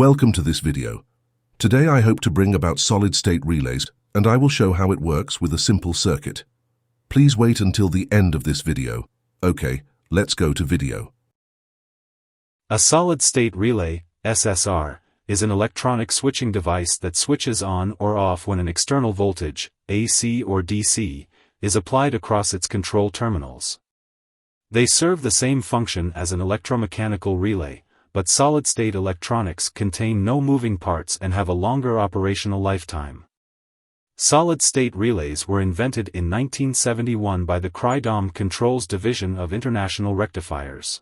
Welcome to this video. Today I hope to bring about solid-state relays, and I will show how it works with a simple circuit. Please wait until the end of this video. Okay, let's go to video. A solid-state relay, SSR, is an electronic switching device that switches on or off when an external voltage, AC or DC, is applied across its control terminals. They serve the same function as an electromechanical relay, but solid-state electronics contain no moving parts and have a longer operational lifetime. Solid-state relays were invented in 1971 by the Crydom Controls division of International Rectifiers.